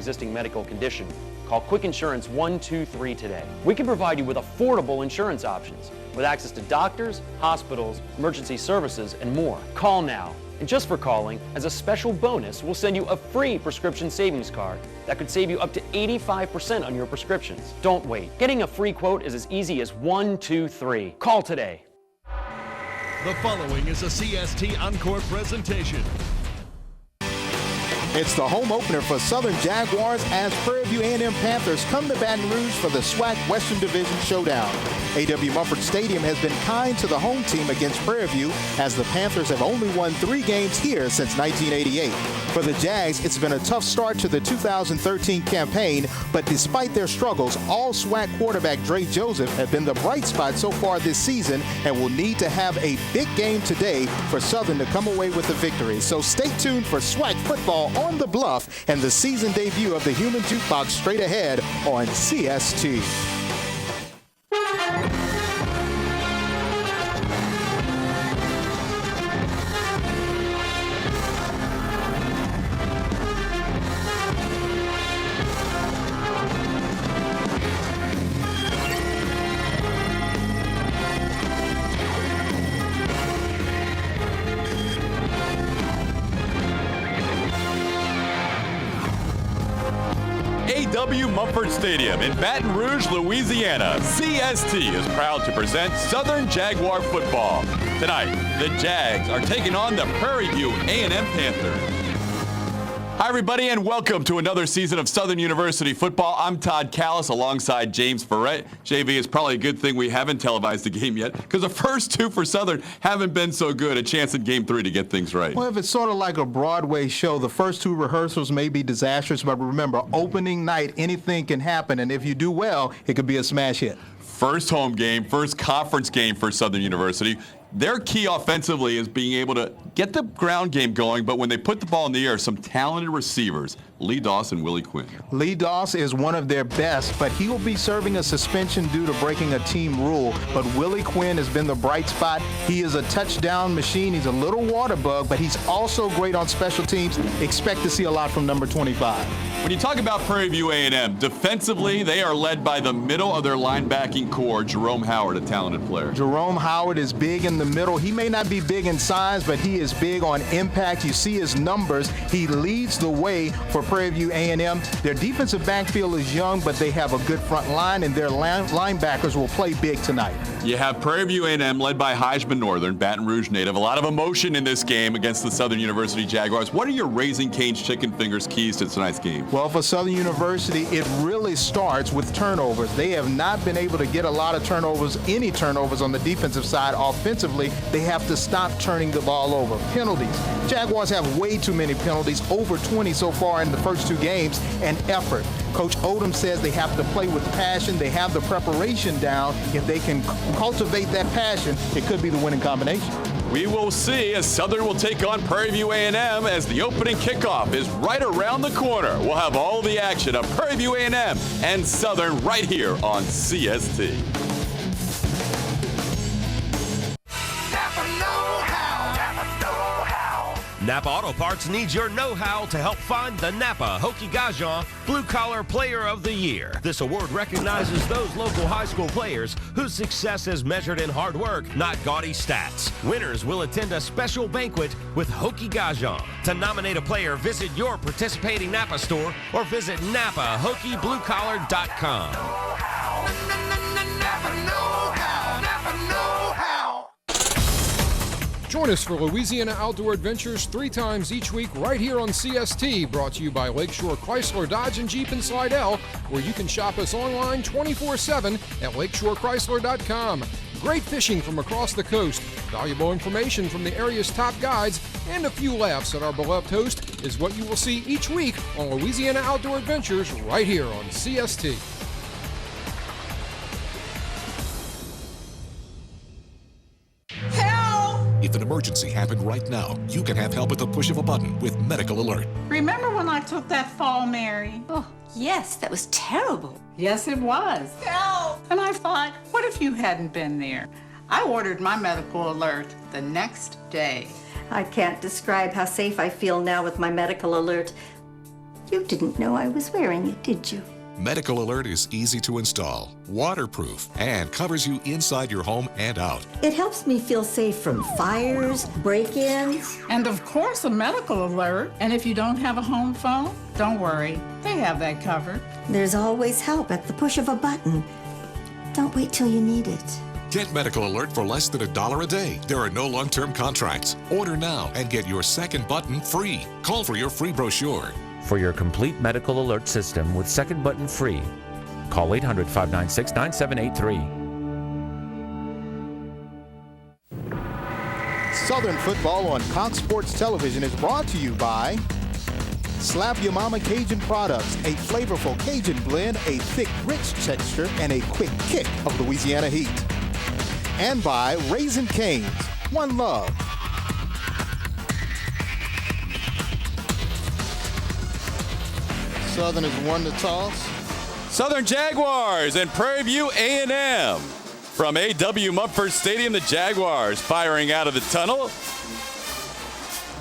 existing medical condition, call Quick Insurance 123 today. We can provide you with affordable insurance options with access to doctors, hospitals, emergency services, and more. Call now. And just for calling, as a special bonus, we'll send you a free prescription savings card that could save you up to 85% on your prescriptions. Don't wait. Getting a free quote is as easy as 123. Call today. The following is a CST Encore presentation. It's the home opener for Southern Jaguars as Prairie View A&M Panthers come to Baton Rouge for the SWAC Western Division Showdown. A.W. Mumford Stadium has been kind to the home team against Prairie View as the Panthers have only won 3 games here since 1988. For the Jags, it's been a tough start to the 2013 campaign, but despite their struggles, all SWAC quarterback Dre Joseph have been the bright spot so far this season and will need to have a big game today for Southern to come away with a victory. So stay tuned for SWAC football on the Bluff and the season debut of the Human Jukebox straight ahead on CST. A.W. Mumford Stadium in Baton Rouge, Louisiana. CST is proud to present Southern Jaguar football. Tonight, the Jags are taking on the Prairie View A&M Panthers. Hi, everybody, and welcome to another season of Southern University football. I'm Todd Callis alongside James Ferret. JV, it's probably a good thing we haven't televised the game yet because the first 2 for Southern haven't been so good. A chance in Game 3 to get things right. Well, if it's sort of like a Broadway show, the first 2 rehearsals may be disastrous, but remember, opening night, anything can happen, and if you do well, it could be a smash hit. First home game, first conference game for Southern University. Their key offensively is being able to get the ground game going, but when they put the ball in the air, some talented receivers, Lee Doss and Willie Quinn. Lee Doss is one of their best, but he will be serving a suspension due to breaking a team rule. But Willie Quinn has been the bright spot. He is a touchdown machine. He's a little water bug, but he's also great on special teams. Expect to see a lot from number 25. When you talk about Prairie View A&M, defensively, they are led by the middle of their linebacking core, Jerome Howard, a talented player. Jerome Howard is big in the middle. He may not be big in size, but he is big on impact. You see his numbers. He leads the way for Prairie View A&M. Their defensive backfield is young, but they have a good front line, and their linebackers will play big tonight. You have Prairie View A&M led by Heisman Northern, Baton Rouge native. A lot of emotion in this game against the Southern University Jaguars. What are your Raising Cane's chicken fingers keys to tonight's game? Well, for Southern University, it really starts with turnovers. They have not been able to get a lot of turnovers, any turnovers on the defensive side. Offensively, they have to stop turning the ball over. Penalties. Jaguars have way too many penalties, over 20 so far in the first 2 games, and effort. Coach Odom says they have to play with passion. They have the preparation down. If they can cultivate that passion, it could be the winning combination. We will see as Southern will take on Prairie View A&M as the opening kickoff is right around the corner. We'll have all the action of Prairie View A&M and Southern right here on CST. Napa Auto Parts needs your know-how to help find the Napa Hokie Gajan Blue Collar Player of the Year. This award recognizes those local high school players whose success is measured in hard work, not gaudy stats. Winners will attend a special banquet with Hokie Gajan. To nominate a player, visit your participating Napa store or visit NapaHokieBlueCollar.com. Join us for Louisiana Outdoor Adventures 3 times each week right here on CST, brought to you by Lakeshore Chrysler Dodge and Jeep in Slidell, where you can shop us online 24/7 at LakeshoreChrysler.com. Great fishing from across the coast, valuable information from the area's top guides, and a few laughs at our beloved host is what you will see each week on Louisiana Outdoor Adventures right here on CST. If an emergency happened right now, you can have help at the push of a button with Medical Alert. Remember when I took that fall, Mary? Oh, yes, that was terrible. Yes, it was. Help! And I thought, what if you hadn't been there? I ordered my Medical Alert the next day. I can't describe how safe I feel now with my Medical Alert. You didn't know I was wearing it, did you? Medical Alert is easy to install, waterproof, and covers you inside your home and out. It helps me feel safe from fires, break-ins. And of course, a medical alert. And if you don't have a home phone, don't worry. They have that covered. There's always help at the push of a button. Don't wait till you need it. Get Medical Alert for less than $1 a day. There are no long-term contracts. Order now and get your second button free. Call for your free brochure. For your complete medical alert system with second button free, call 800-596-9783. Southern football on Cox Sports Television is brought to you by Slap Your Mama Cajun Products, a flavorful Cajun blend, a thick, rich texture, and a quick kick of Louisiana heat. And by Raising Cane's, One Love. Southern has won the toss. Southern Jaguars and Prairie View A&M. From A.W. Mumford Stadium, the Jaguars firing out of the tunnel.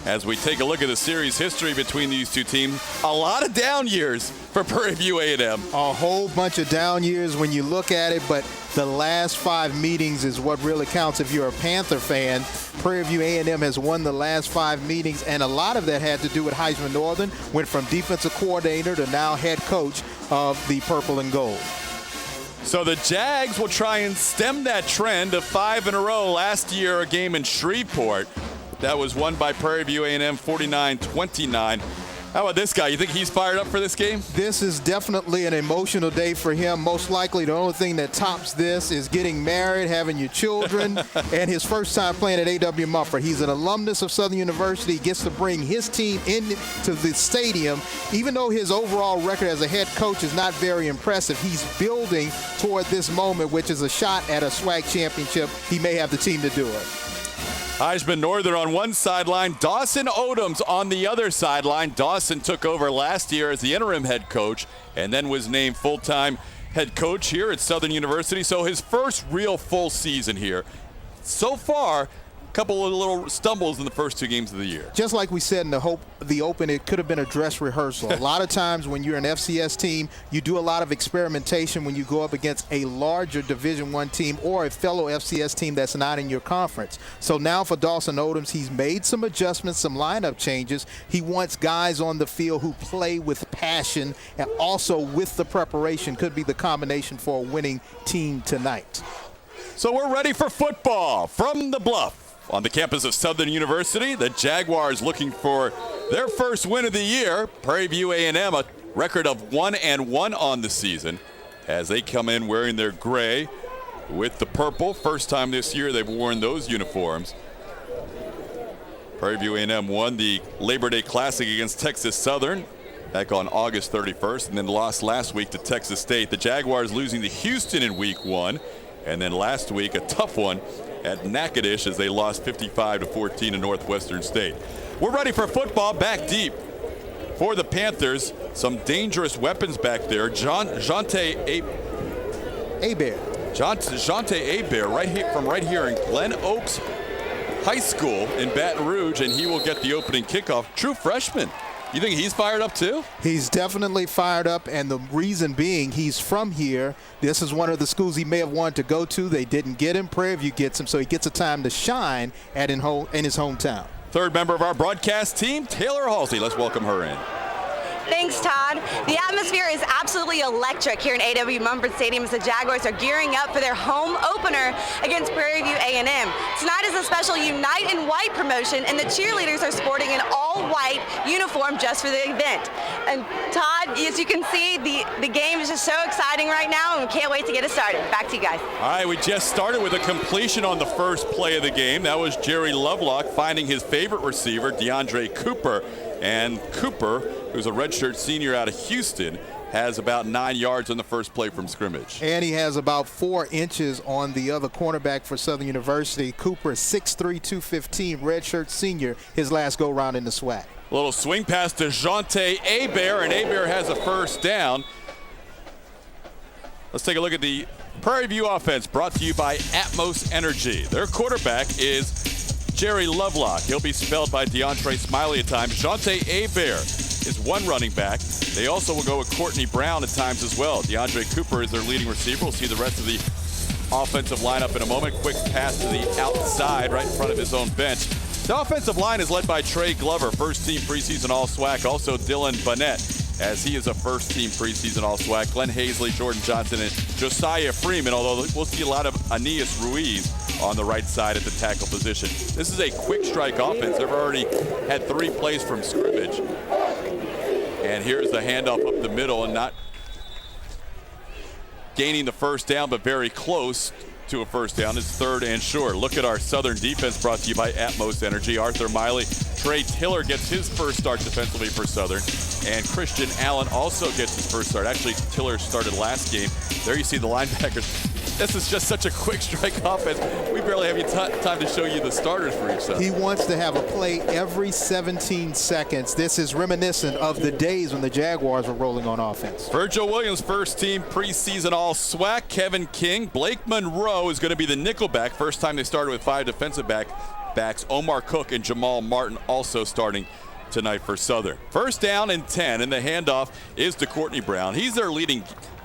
As we take a look at the series history between these two teams, a lot of down years for Prairie View A&M. A whole bunch of down years when you look at it, but the last 5 meetings is what really counts if you're a Panther fan. Prairie View A&M has won the last 5 meetings, and a lot of that had to do with Heisman Northern, went from defensive coordinator to now head coach of the Purple and Gold. So the Jags will try and stem that trend of 5 in a row. Last year, a game in Shreveport. That was won by Prairie View A&M 49-29. How about this guy? You think he's fired up for this game? This is definitely an emotional day for him. Most likely the only thing that tops this is getting married, having your children, and his first time playing at A.W. Mumford. He's an alumnus of Southern University. He gets to bring his team into the stadium. Even though his overall record as a head coach is not very impressive, he's building toward this moment, which is a shot at a SWAC championship. He may have the team to do it. Heisman Northern on one sideline, Dawson Odoms on the other sideline. Dawson took over last year as the interim head coach and then was named full-time head coach here at Southern University. So his first real full season here. So far, a couple of little stumbles in the first 2 games of the year. Just like we said in the open, it could have been a dress rehearsal. A lot of times when you're an FCS team, you do a lot of experimentation when you go up against a larger Division I team or a fellow FCS team that's not in your conference. So now for Dawson Odoms, he's made some adjustments, some lineup changes. He wants guys on the field who play with passion and also with the preparation. Could be the combination for a winning team tonight. So we're ready for football from the Bluff. On the campus of Southern University, the Jaguars looking for their first win of the year. Prairie View A&M, a record of 1-1 on the season as they come in wearing their gray with the purple. First time this year they've worn those uniforms. Prairie View A&M won the Labor Day Classic against Texas Southern back on August 31st and then lost last week to Texas State. The Jaguars losing to Houston in week 1 and then last week a tough one at Natchitoches as they lost 55-14 to Northwestern State. We're ready for football back deep for the Panthers. Some dangerous weapons back there. Jonte Hebert from right here in Glen Oaks High School in Baton Rouge, and he will get the opening kickoff. True freshman. You think he's fired up too? He's definitely fired up, and the reason being he's from here. This is one of the schools he may have wanted to go to. They didn't get him. Prairie View gets him, so he gets a time to shine in his hometown. Third member of our broadcast team, Taylor Halsey. Let's welcome her in. Thanks, Todd. The atmosphere is absolutely electric here in A.W. Mumford Stadium as the Jaguars are gearing up for their home opener against Prairie View A&M. Tonight is a special Unite in White promotion, and the cheerleaders are sporting an all-white uniform just for the event. And Todd, as you can see, the game is just so exciting right now, and we can't wait to get it started. Back to you guys. All right, we just started with a completion on the first play of the game. That was Jerry Lovelock finding his favorite receiver, DeAndre Cooper. And Cooper, who's a redshirt senior out of Houston, has about 9 yards on the first play from scrimmage. And he has about 4 inches on the other cornerback for Southern University. Cooper, 6'3", 215, redshirt senior, his last go-round in the SWAC. A little swing pass to Jonte Hebert, and Hebert has a first down. Let's take a look at the Prairie View offense brought to you by Atmos Energy. Their quarterback is Jerry Lovelock. He'll be spelled by DeAndre Smiley at times. Jonte Hebert is one running back. They also will go with Courtney Brown at times as well. DeAndre Cooper is their leading receiver. We'll see the rest of the offensive lineup in a moment. Quick pass to the outside right in front of his own bench. The offensive line is led by Trey Glover, first team preseason All-SWAC. Also Dylan Burnett, as he is a first team preseason All-SWAC. Glenn Hazley, Jordan Johnson, and Josiah Freeman, although we'll see a lot of Aeneas Ruiz on the right side at the tackle position. This is a quick strike offense. They've already had 3 plays from scrimmage. And here's the handoff up the middle, and not gaining the first down, but very close to a first down. It's 3rd and short. Look at our Southern defense, brought to you by Atmos Energy. Arthur Miley, Trey Tiller gets his first start defensively for Southern, and Christian Allen also gets his first start. Actually, Tiller started last game. There you see the linebackers. This is just such a quick strike offense. We barely have time to show you the starters for each side. He wants to have a play every 17 seconds. This is reminiscent of the days when the Jaguars were rolling on offense. Virgil Williams, first team preseason All-SWAC. Kevin King. Blake Monroe is going to be the nickelback. First time they started with 5 defensive backs. Omar Cook and Jamal Martin also starting tonight for Southern. First down and 10, and the handoff is to Courtney Brown. He's their leading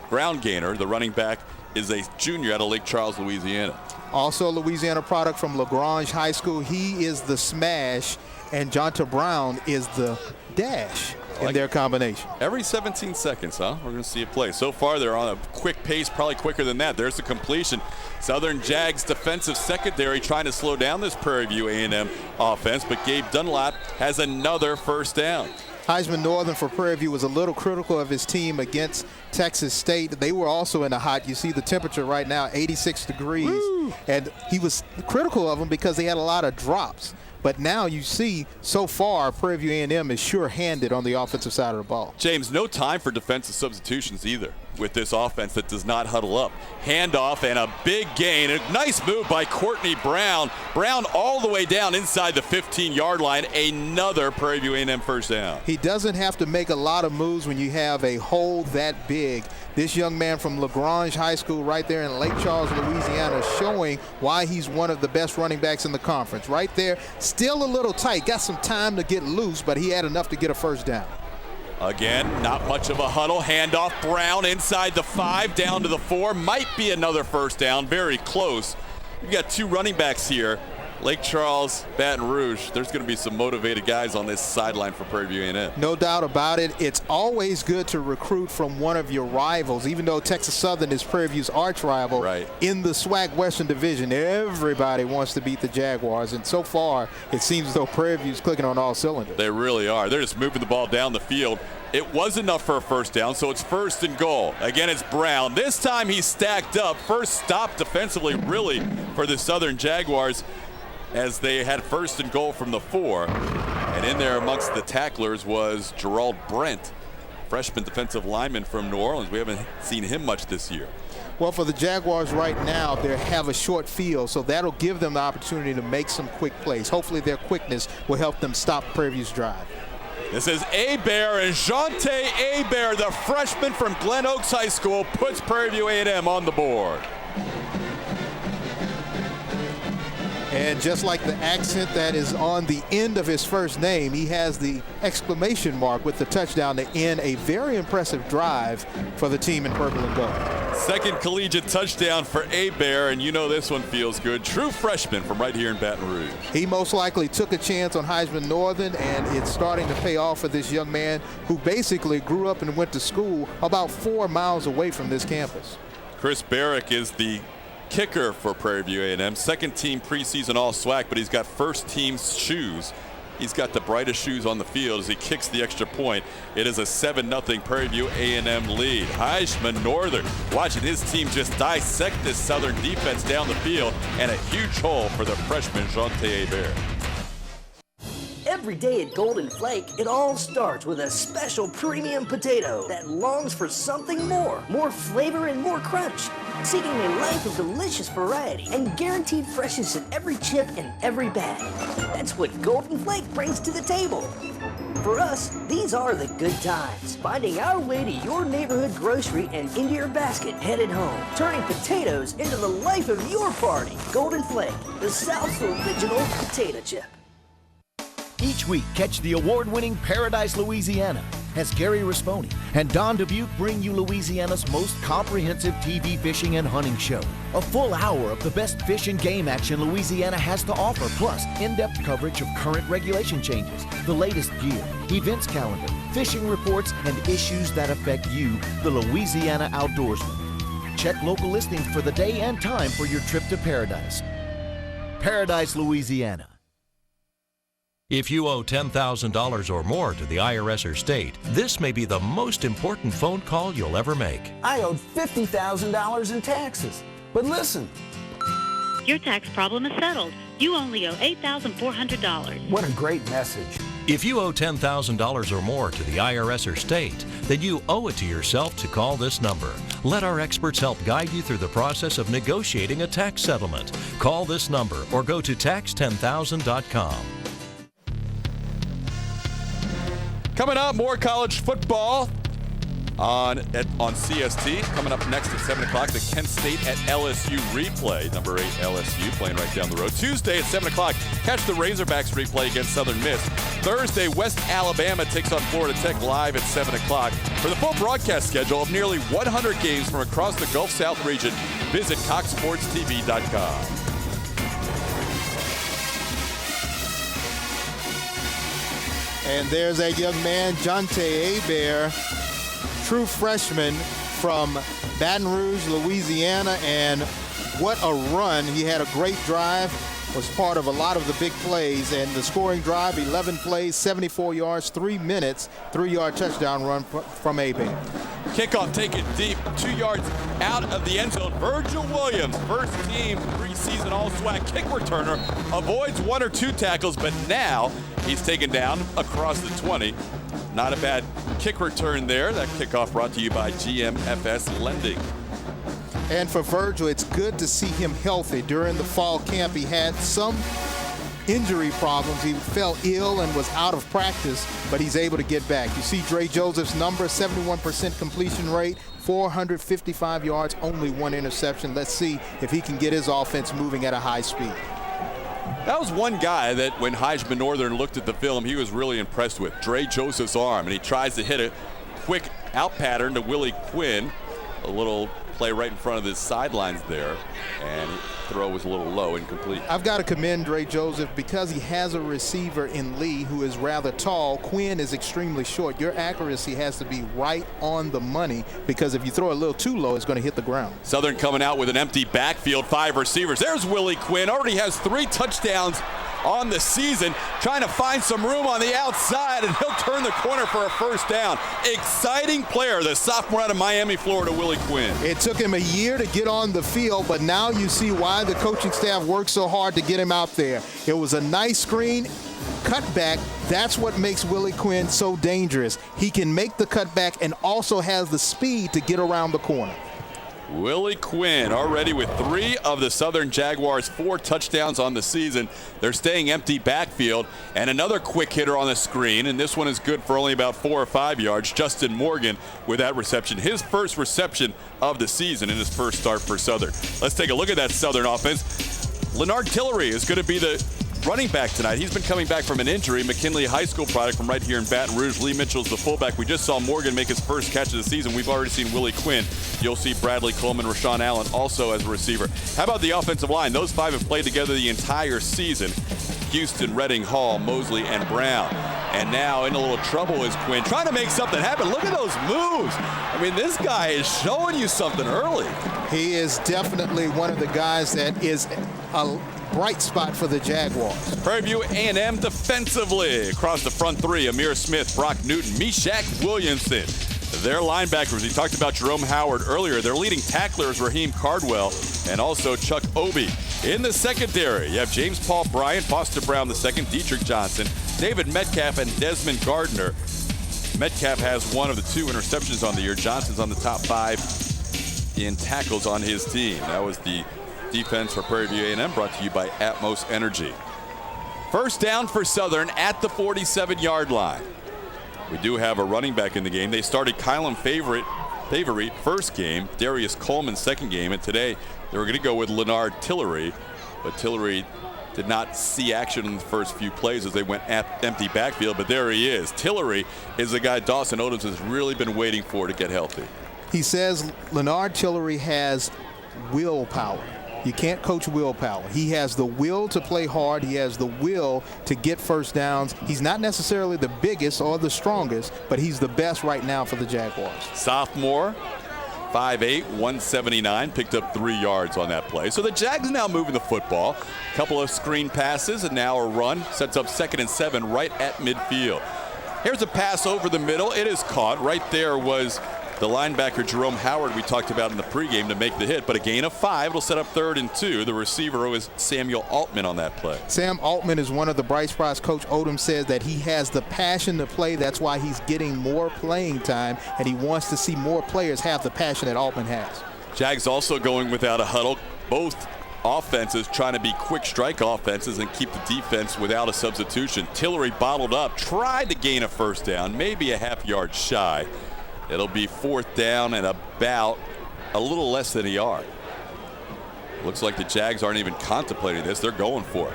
ground gainer. The running back is a junior out of Lake Charles, Louisiana. Also a Louisiana product from LaGrange High School. He is the smash, and Jonta Brown is the dash in their combination. Every 17 seconds, huh? We're going to see it play. So far, they're on a quick pace, probably quicker than that. There's the completion. Southern Jags defensive secondary trying to slow down this Prairie View A&M offense, but Gabe Dunlap has another first down. Heisman Northern for Prairie View was a little critical of his team against Texas State. They were also in the hot. You see the temperature right now, 86 degrees. Woo! And he was critical of them because they had a lot of drops. But now you see, so far, Prairie View A&M is sure-handed on the offensive side of the ball. James, no time for defensive substitutions either with this offense that does not huddle up. Handoff and a big gain. A nice move by Courtney Brown. Brown all the way down inside the 15-yard line. Another Prairie View A&M first down. He doesn't have to make a lot of moves when you have a hole that big. This young man from LaGrange High School right there in Lake Charles, Louisiana, showing why he's one of the best running backs in the conference. Right there, still a little tight. Got some time to get loose, but he had enough to get a first down. Again, not much of a huddle. Handoff, Brown inside the 5, down to the 4. Might be another first down. Very close. You've got 2 running backs here. Lake Charles, Baton Rouge. There's going to be some motivated guys on this sideline for Prairie View A&M. No doubt about it. It's always good to recruit from one of your rivals, even though Texas Southern is Prairie View's arch rival. Right. In the SWAC Western Division, everybody wants to beat the Jaguars, and so far it seems as though Prairie View's clicking on all cylinders. They really are. They're just moving the ball down the field. It was enough for a first down, so it's 1st and goal. Again, it's Brown. This time he's stacked up. First stop defensively, really, for the Southern Jaguars, as they had 1st and goal from the 4. And in there amongst the tacklers was Gerald Brent, freshman defensive lineman from New Orleans. We haven't seen him much this year. Well, for the Jaguars right now, they have a short field, so that'll give them the opportunity to make some quick plays. Hopefully their quickness will help them stop Prairie View's drive. This is Hebert, and Jonte Hebert, the freshman from Glen Oaks High School, puts Prairie View A&M on the board. And just like the accent that is on the end of his first name, he has the exclamation mark with the touchdown to end a very impressive drive for the team in purple and gold. Second collegiate touchdown for Hebert, and you know this one feels good. True freshman from right here in Baton Rouge. He most likely took a chance on Heisman Northern, and it's starting to pay off for this young man who basically grew up and went to school about 4 miles away from this campus. Chris Barrick is the kicker for Prairie View A&M. Second team preseason All-SWAC, but he's got first team shoes. He's got the brightest shoes on the field as he kicks the extra point. It is a 7-0 Prairie View A&M lead. Heisman Northern watching his team just dissect this Southern defense down the field, and a huge hole for the freshman Jonte Hebert. Every day at Golden Flake, it all starts with a special premium potato that longs for something more flavor and more crunch, seeking a life of delicious variety and guaranteed freshness in every chip and every bag. That's what Golden Flake brings to the table. For us, these are the good times, finding our way to your neighborhood grocery and into your basket headed home, turning potatoes into the life of your party. Golden Flake, the South's original potato chip. Each week, catch the award-winning Paradise Louisiana as Gary Risponi and Don Dubuque bring you Louisiana's most comprehensive TV fishing and hunting show. A full hour of the best fish and game action Louisiana has to offer, plus in-depth coverage of current regulation changes, the latest gear, events calendar, fishing reports, and issues that affect you, the Louisiana outdoorsman. Check local listings for the day and time for your trip to Paradise. Paradise, Louisiana. If you owe $10,000 or more to the IRS or state, this may be the most important phone call you'll ever make. I owed $50,000 in taxes. But listen. Your tax problem is settled. You only owe $8,400. What a great message. If you owe $10,000 or more to the IRS or state, then you owe it to yourself to call this number. Let our experts help guide you through the process of negotiating a tax settlement. Call this number or go to tax10000.com. Coming up, more college football on CST. Coming up next at 7 o'clock, the Kent State at LSU replay. Number 8 LSU playing right down the road. Tuesday at 7 o'clock, catch the Razorbacks replay against Southern Miss. Thursday, West Alabama takes on Florida Tech live at 7 o'clock. For the full broadcast schedule of nearly 100 games from across the Gulf South region, visit coxsportstv.com. And there's that young man, Jonte Hebert, true freshman from Baton Rouge, Louisiana, and what a run. He had a great drive, was part of a lot of the big plays, and the scoring drive, 11 plays, 74 yards, 3 minutes, 3-yard touchdown run from Hebert. Kickoff taken deep, 2 yards out of the end zone. Virgil Williams, first team preseason all-SWAC kick returner, avoids 1 or 2 tackles, but now he's taken down across the 20. Not a bad kick return there. That kickoff brought to you by GMFS Lending. And for Virgil, it's good to see him healthy. During the fall camp, he had some injury problems. He fell ill and was out of practice, but he's able to get back. You see Dre Joseph's number, 71% completion rate, 455 yards, only 1 interception. Let's see if he can get his offense moving at a high speed. That was one guy that when Heisman Northern looked at the film, he was really impressed with. Dre Joseph's arm, and he tries to hit a quick out pattern to Willie Quinn. A little play right in front of his sidelines there, and throw was a little low, incomplete. I've got to commend Dre Joseph because he has a receiver in Lee who is rather tall. Quinn is extremely short. Your accuracy has to be right on the money because if you throw a little too low, it's going to hit the ground. Southern coming out with an empty backfield, 5 receivers. There's Willie Quinn, already has 3 touchdowns on the season, trying to find some room on the outside, and he'll turn the corner for a first down. Exciting player, the sophomore out of Miami, Florida, Willie Quinn. It took him a year to get on the field, but now you see why the coaching staff worked so hard to get him out there. It was a nice screen, cutback. That's what makes Willie Quinn so dangerous. He can make the cutback and also has the speed to get around the corner. Willie Quinn already with 3 of the Southern Jaguars' 4 touchdowns on the season. They're staying empty backfield, and another quick hitter on the screen, and this one is good for only about 4 or 5 yards. Justin Morgan with that reception, his first reception of the season in his first start for Southern. Let's take a look at that Southern offense. Leonard Tillery is going to be the running back tonight. He's been coming back from an injury. McKinley High School product from right here in Baton Rouge. Lee Mitchell's the fullback. We just saw Morgan make his first catch of the season. We've already seen Willie Quinn. You'll see Bradley Coleman, Rashawn Allen also as a receiver. How about the offensive line? Those 5 have played together the entire season. Houston, Redding, Hall, Mosley, and Brown. And now in a little trouble is Quinn, trying to make something happen. Look at those moves. I mean, this guy is showing you something early. He is definitely one of the guys that is a bright spot for the Jaguars. Prairie View A&M defensively. Across the front 3, Amir Smith, Brock Newton, Meshach Williamson. Their linebackers, we talked about Jerome Howard earlier. Their leading tackler is Raheem Cardwell and also Chuck Obie. In the secondary, you have James Paul Bryant, Foster Brown II, Dietrich Johnson, David Metcalf, and Desmond Gardner. Metcalf has 1 of the 2 interceptions on the year. Johnson's on the top 5 in tackles on his team. That was the defense for Prairie View A&M, brought to you by Atmos Energy. First down for Southern at the 47-yard line. We do have a running back in the game. They started Kylan Favorite first game, Darius Coleman second game, and today they were going to go with Leonard Tillery, but Tillery Did not see action in the first few plays as they went at empty backfield, but there he is. Tillery is the guy Dawson Odoms has really been waiting for to get healthy. He says Leonard Tillery has willpower. You can't coach willpower. He has the will to play hard. He has the will to get first downs. He's not necessarily the biggest or the strongest, but he's the best right now for the Jaguars. Sophomore, 5'8", 179, picked up 3 yards on that play. So the Jags now moving the football. A couple of screen passes and now a run. Sets up 2nd and 7 right at midfield. Here's a pass over the middle. It is caught. Right there was the linebacker Jerome Howard we talked about in the pregame to make the hit, but a gain of 5. It'll set up 3rd and 2. The receiver was Samuel Altman on that play. Sam Altman is one of the bright spots. Coach Odom says that he has the passion to play. That's why he's getting more playing time, and he wants to see more players have the passion that Altman has. Jags also going without a huddle. Both offenses trying to be quick strike offenses and keep the defense without a substitution. Tillery bottled up, tried to gain a first down, maybe a half yard shy. It'll be 4th down and about a little less than a yard. Looks like the Jags aren't even contemplating this. They're going for it.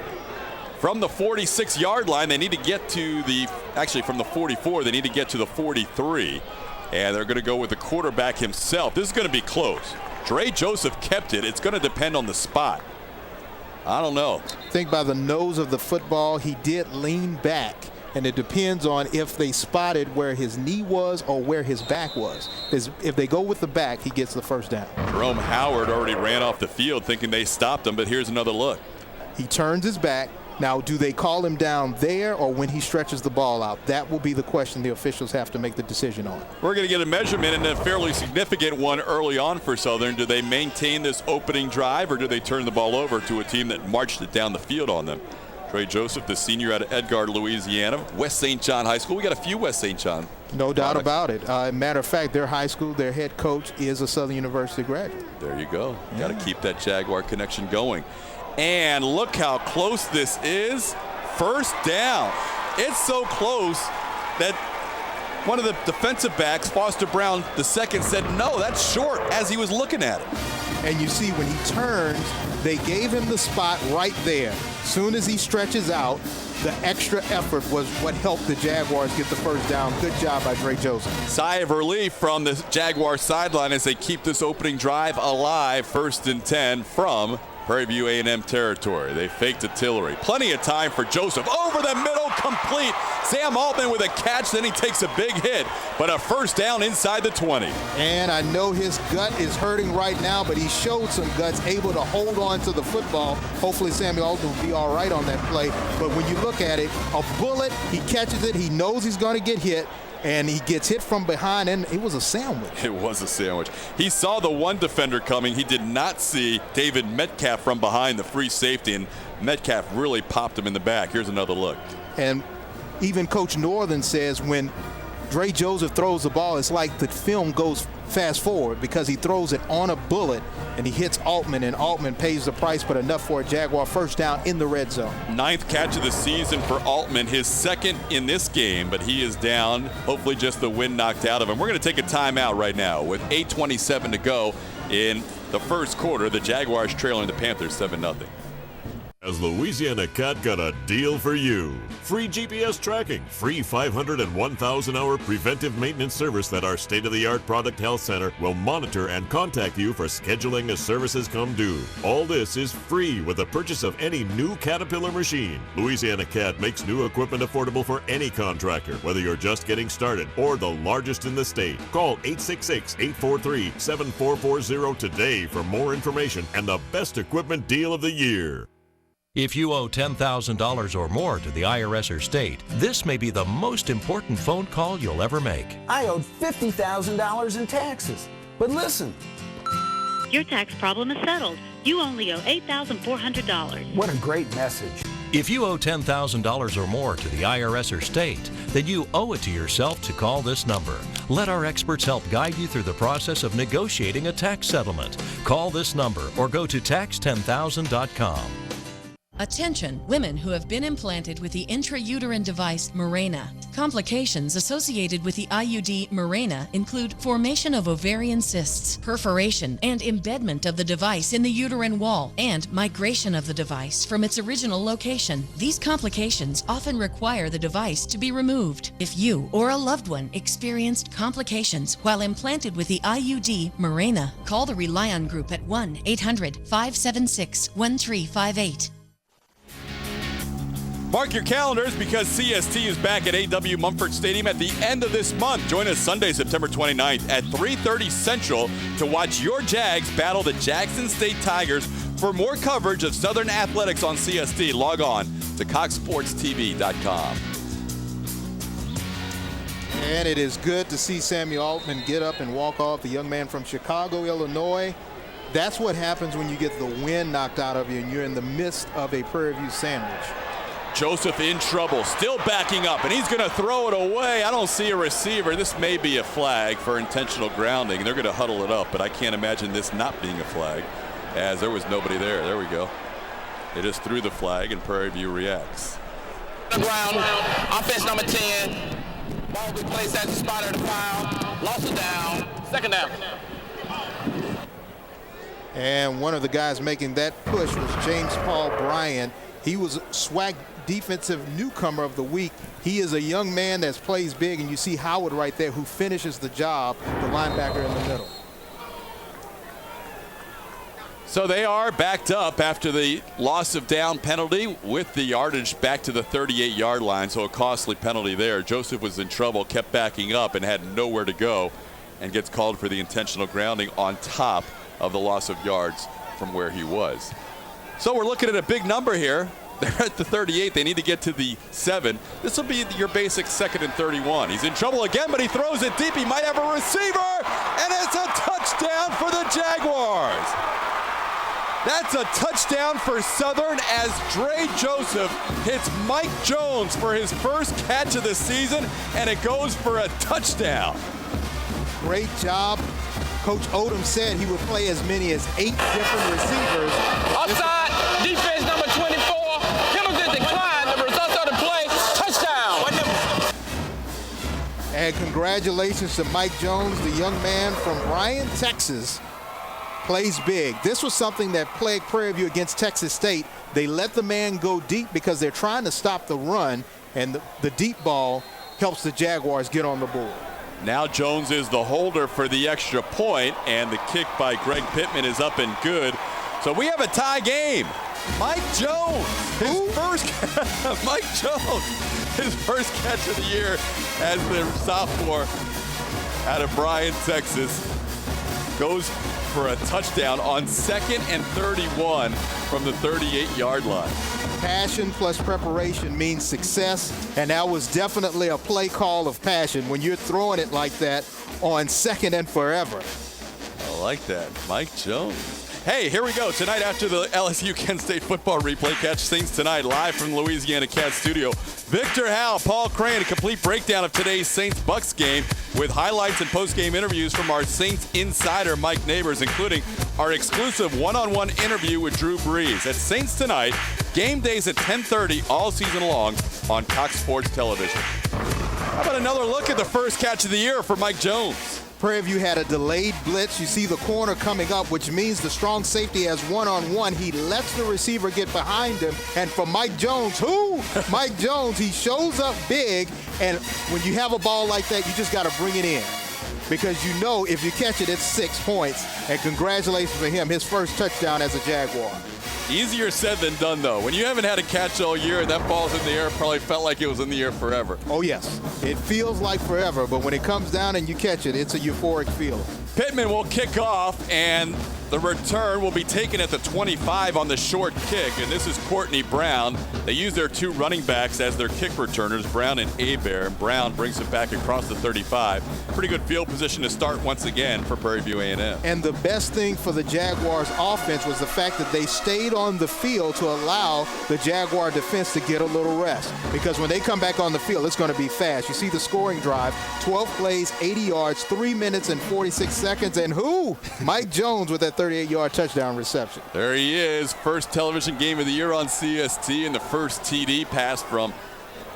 From the 46-yard line, they need to get to the, actually from the 44, they need to get to the 43. And they're going to go with the quarterback himself. This is going to be close. Dre Joseph kept it. It's going to depend on the spot. I don't know. I think by the nose of the football, he did lean back. And it depends on if they spotted where his knee was or where his back was. If they go with the back, he gets the first down. Jerome Howard already ran off the field thinking they stopped him, but here's another look. He turns his back. Now, do they call him down there or when he stretches the ball out? That will be the question the officials have to make the decision on. We're going to get a measurement, and a fairly significant one early on for Southern. Do they maintain this opening drive, or do they turn the ball over to a team that marched it down the field on them? Trey Joseph, the senior out of Edgar, Louisiana, West St. John High School. We got a few West St. John. No doubt about it. Matter of fact, their high school, their head coach is a Southern University graduate. There you go. Got to keep that Jaguar connection going. And look how close this is. First down. It's so close that one of the defensive backs, Foster Brown II, said, no, that's short, as he was looking at it. And you see when he turns, they gave him the spot right there. Soon as he stretches out, the extra effort was what helped the Jaguars get the first down. Good job by Dre Joseph. Sigh of relief from the Jaguar sideline as they keep this opening drive alive. 1st and 10 from Prairie View A&M territory. They faked to Tillery. Plenty of time for Joseph. Over the middle, complete. Sam Altman with a catch, then he takes a big hit, but a first down inside the 20. And I know his gut is hurting right now, but he showed some guts, able to hold on to the football. Hopefully Samuel Altman will be all right on that play. But when you look at it, a bullet, he catches it, he knows he's going to get hit, and he gets hit from behind, and it was a sandwich. It was a sandwich. He saw the one defender coming. He did not see David Metcalf from behind, the free safety, and Metcalf really popped him in the back. Here's another look. And even Coach Northern says when Dre Joseph throws the ball, it's like the film goes fast forward because he throws it on a bullet and he hits Altman, and Altman pays the price, but enough for a Jaguar first down in the red zone. 9th catch of the season for Altman, his 2nd in this game, but he is down. Hopefully just the wind knocked out of him. We're going to take a timeout right now with 8:27 to go in the first quarter. The Jaguars trailing the Panthers 7-0. Has Louisiana Cat got a deal for you? Free GPS tracking, free 500 and 1,000-hour preventive maintenance service that our state-of-the-art product health center will monitor and contact you for scheduling as services come due. All this is free with the purchase of any new Caterpillar machine. Louisiana Cat makes new equipment affordable for any contractor, whether you're just getting started or the largest in the state. Call 866-843-7440 today for more information and the best equipment deal of the year. If you owe $10,000 or more to the IRS or state, this may be the most important phone call you'll ever make. I owed $50,000 in taxes. But listen. Your tax problem is settled. You only owe $8,400. What a great message. If you owe $10,000 or more to the IRS or state, then you owe it to yourself to call this number. Let our experts help guide you through the process of negotiating a tax settlement. Call this number or go to tax10000.com. Attention, women who have been implanted with the intrauterine device Mirena. Complications associated with the IUD Mirena include formation of ovarian cysts, perforation and embedment of the device in the uterine wall, and migration of the device from its original location. These complications often require the device to be removed. If you or a loved one experienced complications while implanted with the IUD Mirena, call the Relion Group at 1-800-576-1358. Mark your calendars because CST is back at A.W. Mumford Stadium at the end of this month. Join us Sunday, September 29th at 3:30 Central to watch your Jags battle the Jackson State Tigers. For more coverage of Southern athletics on CST, log on to coxsportstv.com. And it is good to see Samuel Altman get up and walk off, the young man from Chicago, Illinois. That's what happens when you get the wind knocked out of you and you're in the midst of a Prairie View sandwich. Joseph in trouble, still backing up, and he's going to throw it away. I don't see a receiver. This may be a flag for intentional grounding. They're going to huddle it up, but I can't imagine this not being a flag, as there was nobody there. There we go. They just threw the flag, and Prairie View reacts. Ground, offense number 10. Ball be placed at the spot of the foul. Lost it down. Second down. And one of the guys making that push was James Paul Bryant. He was SWAC Defensive Newcomer of the Week. He is a young man that plays big, and you see Howard right there who finishes the job, the linebacker in the middle. So they are backed up after the loss of down penalty with the yardage back to the 38-yard line, so a costly penalty there. Joseph was in trouble, kept backing up, and had nowhere to go, and gets called for the intentional grounding on top of the loss of yards from where he was. So we're looking at a big number here. They're at the 38. They need to get to the 7. This will be your basic 2nd and 31. He's in trouble again, but he throws it deep. He might have a receiver, and it's a touchdown for the Jaguars. That's a touchdown for Southern as Dre Joseph hits Mike Jones for his first catch of the season, and it goes for a touchdown. Great job. Coach Odom said he would play as many as 8 different receivers. Offside, defense number 24. Penalty decline. The results of the play, touchdown. And congratulations to Mike Jones, the young man from Bryan, Texas. Plays big. This was something that plagued Prairie View against Texas State. They let the man go deep because they're trying to stop the run, and the deep ball helps the Jaguars get on the board. Now Jones is the holder for the extra point, and the kick by Greg Pittman is up and good. So we have a tie game. Mike Jones, Mike Jones, his first catch of the year as the sophomore out of Bryan, Texas, goes for a touchdown on 2nd and 31 from the 38-yard line. Passion plus preparation means success, and that was definitely a play call of passion when you're throwing it like that on 2nd and forever. I like that. Mike Jones. Hey, here we go. Tonight after the LSU Kent State football replay, catch Saints tonight live from Louisiana Cat Studio. Victor Howell, Paul Crane, a complete breakdown of today's Saints-Bucks game with highlights and post-game interviews from our Saints insider, Mike Neighbors, including our exclusive one-on-one interview with Drew Brees. At Saints tonight, game days at 10:30 all season long on Cox Sports Television. How about another look at the first catch of the year for Mike Jones? Prairie View had a delayed blitz. You see the corner coming up, which means the strong safety has one-on-one. He lets the receiver get behind him. And for Mike Jones, Mike Jones, he shows up big. And when you have a ball like that, you just got to bring it in. Because you know if you catch it, it's 6 points. And congratulations to him, his first touchdown as a Jaguar. Easier said than done, though. When you haven't had a catch all year and that ball's in the air, it probably felt like it was in the air forever. Oh, yes. It feels like forever, but when it comes down and you catch it, it's a euphoric feeling. Pittman will kick off, and the return will be taken at the 25 on the short kick, and this is Courtney Brown. They use their 2 running backs as their kick returners, Brown and Hebert, and Brown brings it back across the 35. Pretty good field position to start once again for Prairie View A&M. And the best thing for the Jaguars offense was the fact that they stayed on the field to allow the Jaguar defense to get a little rest. Because when they come back on the field, it's going to be fast. You see the scoring drive, 12 plays, 80 yards, 3 minutes and 46 seconds, and Mike Jones with that 38-yard touchdown reception. There he is, first television game of the year on CST, and the first TD pass from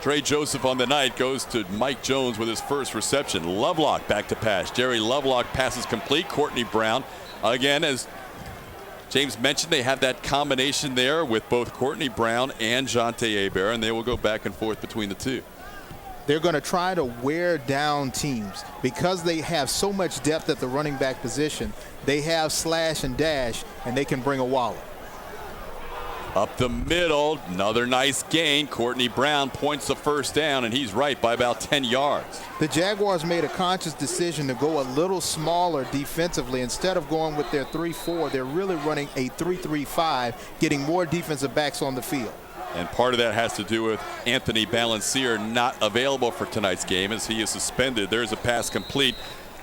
Trey Joseph on the night goes to Mike Jones with his first reception. Lovelock back to pass. Jerry Lovelock passes complete. Courtney Brown, again, as James mentioned, they have that combination there with both Courtney Brown and Jonte Hebert, and they will go back and forth between the two. They're going to try to wear down teams because they have so much depth at the running back position. They have slash and dash, and they can bring a wallop. Up the middle, another nice gain. Courtney Brown points the first down, and he's right by about 10 yards. The Jaguars made a conscious decision to go a little smaller defensively. Instead of going with their 3-4, they're really running a 3-3-5, getting more defensive backs on the field. And part of that has to do with Anthony Balancier not available for tonight's game as he is suspended. There's a pass complete.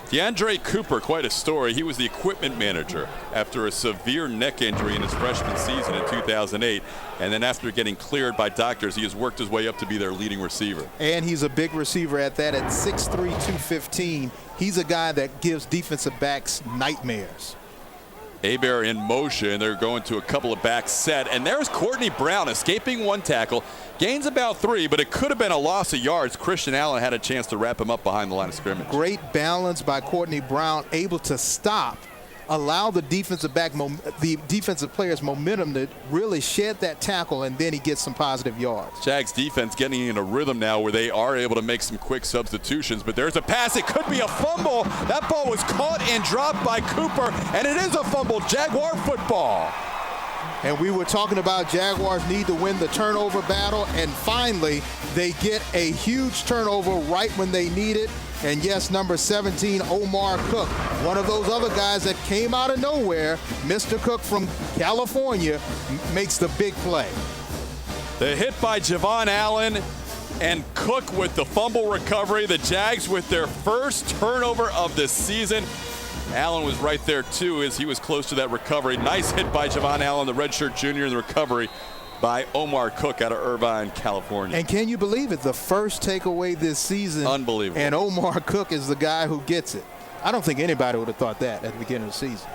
DeAndre Cooper, quite a story. He was the equipment manager after a severe neck injury in his freshman season in 2008. And then after getting cleared by doctors, he has worked his way up to be their leading receiver. And he's a big receiver at that. At 6'3", 215, he's a guy that gives defensive backs nightmares. Hebert in motion. They're going to a couple of back set. And there's Courtney Brown escaping one tackle. Gains about 3, but it could have been a loss of yards. Christian Allen had a chance to wrap him up behind the line of scrimmage. Great balance by Courtney Brown, able to stop, allow the defensive player's momentum to really shed that tackle, and then he gets some positive yards. Jags defense getting in a rhythm now where they are able to make some quick substitutions, but there's a pass. It could be a fumble. That ball was caught and dropped by Cooper, and it is a fumble. Jaguar football. And we were talking about Jaguars need to win the turnover battle, and finally they get a huge turnover right when they need it. And yes, number 17, Omar Cook, one of those other guys that came out of nowhere. Mr. Cook from California makes the big play. The hit by Javon Allen and Cook with the fumble recovery. The Jags with their first turnover of the season. Allen was right there too as he was close to that recovery. Nice hit by Javon Allen, the redshirt junior, in the recovery by Omar Cook out of Irvine, California. And can you believe it? The first takeaway this season. Unbelievable. And Omar Cook is the guy who gets it. I don't think anybody would have thought that at the beginning of the season.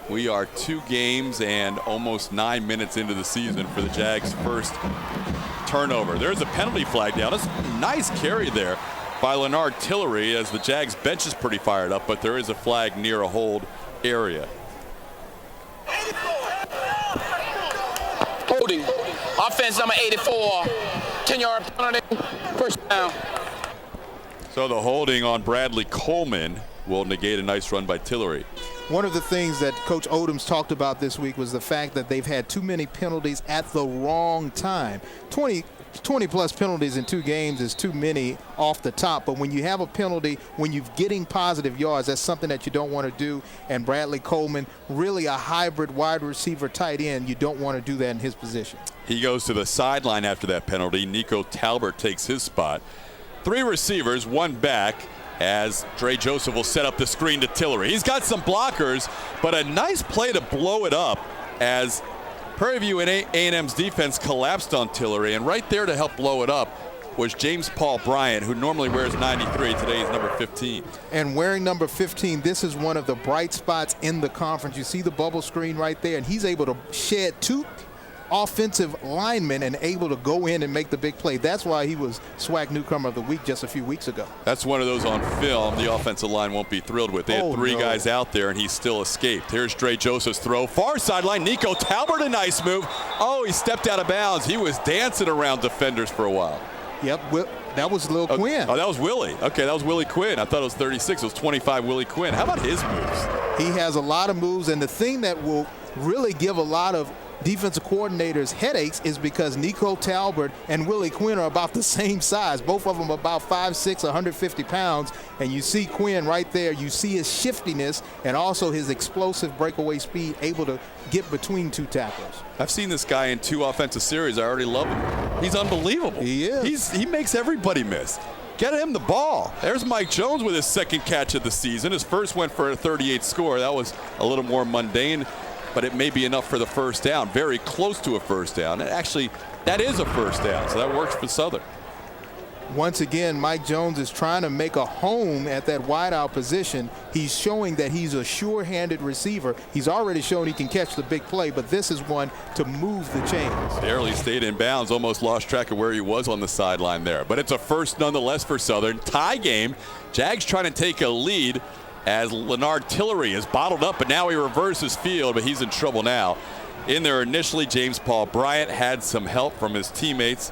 We are 2 games and almost 9 minutes into the season for the Jags' first turnover. There's a penalty flag down. That's a nice carry there by Leonard Tillery as the Jags bench is pretty fired up, but there is a flag near a hold area. Holding. Offense number 84. 10-yard penalty. First down. So the holding on Bradley Coleman will negate a nice run by Tillery. One of the things that Coach Odoms talked about this week was the fact that they've had too many penalties at the wrong time. 20-plus penalties in 2 games is too many off the top, but when you have a penalty, when you're getting positive yards, that's something that you don't want to do. And Bradley Coleman, really a hybrid wide receiver tight end, you don't want to do that in his position. He goes to the sideline after that penalty. Nico Talbert takes his spot. 3 receivers, 1 back, as Trey Joseph will set up the screen to Tillery. He's got some blockers, but a nice play to blow it up as Prairie View A&M's defense collapsed on Tillery, and right there to help blow it up was James Paul Bryant, who normally wears 93. Today he's number 15. And wearing number 15, this is one of the bright spots in the conference. You see the bubble screen right there, and he's able to shed 2 offensive linemen and able to go in and make the big play. That's why he was SWAC Newcomer of the Week just a few weeks ago. That's one of those on film the offensive line won't be thrilled with. They had 3 guys out there, and he still escaped. Here's Trey Joseph's throw. Far sideline, Nico Talbert, a nice move. Oh, he stepped out of bounds. He was dancing around defenders for a while. Yep, that was Lil Quinn. Oh, that was Willie. Okay, that was Willie Quinn. I thought it was 36. It was 25 Willie Quinn. How about his moves? He has a lot of moves, and the thing that will really give a lot of defensive coordinators headaches is because Nico Talbert and Willie Quinn are about the same size. Both of them about 5'6", 150 pounds. And you see Quinn right there. You see his shiftiness and also his explosive breakaway speed, able to get between 2 tacklers. I've seen this guy in 2 offensive series. I already love him. He's unbelievable. He is. He makes everybody miss. Get him the ball. There's Mike Jones with his 2nd catch of the season. His first went for a 38 score. That was a little more mundane, but it may be enough for the first down. Very close to a first down. And actually, that is a first down, so that works for Southern. Once again, Mike Jones is trying to make a home at that wideout position. He's showing that he's a sure-handed receiver. He's already shown he can catch the big play, but this is one to move the chains. Barely stayed in bounds, almost lost track of where he was on the sideline there. But it's a first nonetheless for Southern. Tie game. Jags trying to take a lead as Leonard Tillery is bottled up, but now he reverses field, but he's in trouble now. In there initially, James Paul Bryant had some help from his teammates.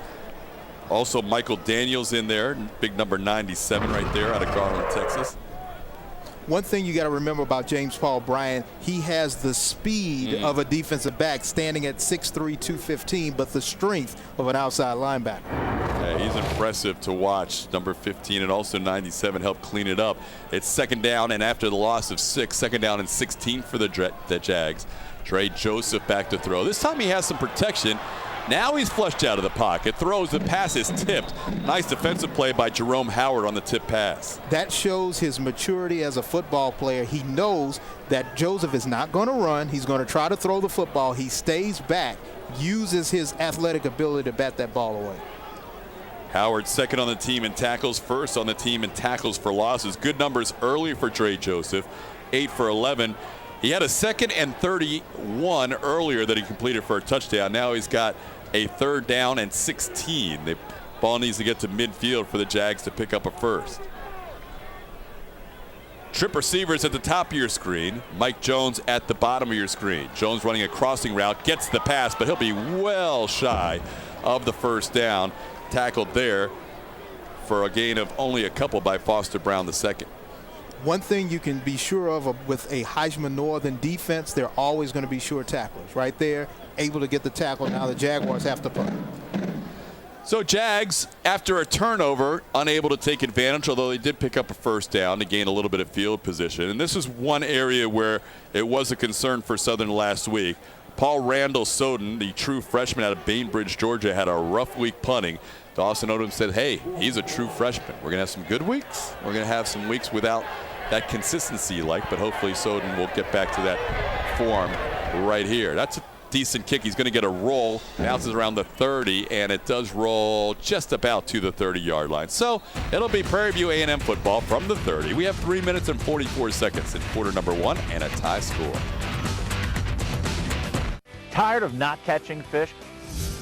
Also, Michael Daniels in there, big number 97 right there out of Garland, Texas. One thing you got to remember about James Paul Bryant, he has the speed of a defensive back standing at 6'3", 215, but the strength of an outside linebacker. Yeah, he's impressive to watch. Number 15 and also 97 helped clean it up. It's second down, and after the loss of 6, second down and 16 for the Jags. Trey Joseph back to throw. This time he has some protection. Now he's flushed out of the pocket, throws, the pass is tipped. Nice defensive play by Jerome Howard on the tip pass. That shows his maturity as a football player. He knows that Joseph is not going to run. He's going to try to throw the football. He stays back, uses his athletic ability to bat that ball away. Howard second on the team in tackles, first on the team in tackles for losses. Good numbers early for Trey Joseph, 8 for 11. He had a 2nd and 31 earlier that he completed for a touchdown. Now he's got a 3rd down and 16. The ball needs to get to midfield for the Jags to pick up a first. Trip receivers at the top of your screen. Mike Jones at the bottom of your screen. Jones running a crossing route, gets the pass, but he'll be well shy of the first down. Tackled there for a gain of only a couple by Foster Brown II. One thing you can be sure of with a Heisman Northern defense, they're always going to be sure tacklers. Right there, able to get the tackle. Now the Jaguars have to punt. So Jags, after a turnover, unable to take advantage, although they did pick up a first down to gain a little bit of field position. And this is one area where it was a concern for Southern last week. Paul Randall Soden, the true freshman out of Bainbridge, Georgia, had a rough week punting. Dawson Odom said, hey, he's a true freshman. We're going to have some good weeks. We're going to have some weeks without that consistency you like, but hopefully Soden will get back to that form right here. That's a decent kick. He's going to get a roll. Bounces around the 30, and it does roll just about to the 30-yard line. So it'll be Prairie View A&M football from the 30. We have 3 minutes and 44 seconds in quarter number 1 and a tie score. Tired of not catching fish?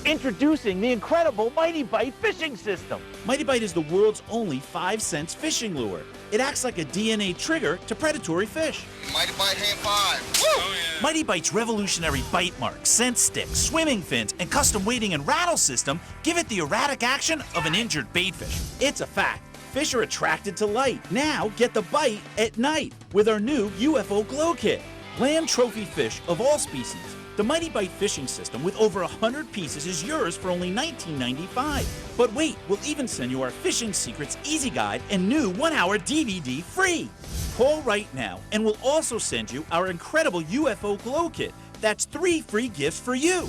Introducing the incredible Mighty Bite fishing system. Mighty Bite is the world's only 5-cent fishing lure. It acts like a DNA trigger to predatory fish. Mighty Bite hand 5. Oh, yeah. Mighty Bite's revolutionary bite mark, scent stick, swimming fins, and custom weighting and rattle system give it the erratic action of an injured baitfish. It's a fact. Fish are attracted to light. Now get the bite at night with our new UFO Glow Kit. Land trophy fish of all species. The Mighty Bite fishing system with over 100 pieces is yours for only $19.95. But wait, we'll even send you our Fishing Secrets Easy Guide and new 1-hour DVD free. Call right now and we'll also send you our incredible UFO Glow Kit. That's 3 free gifts for you.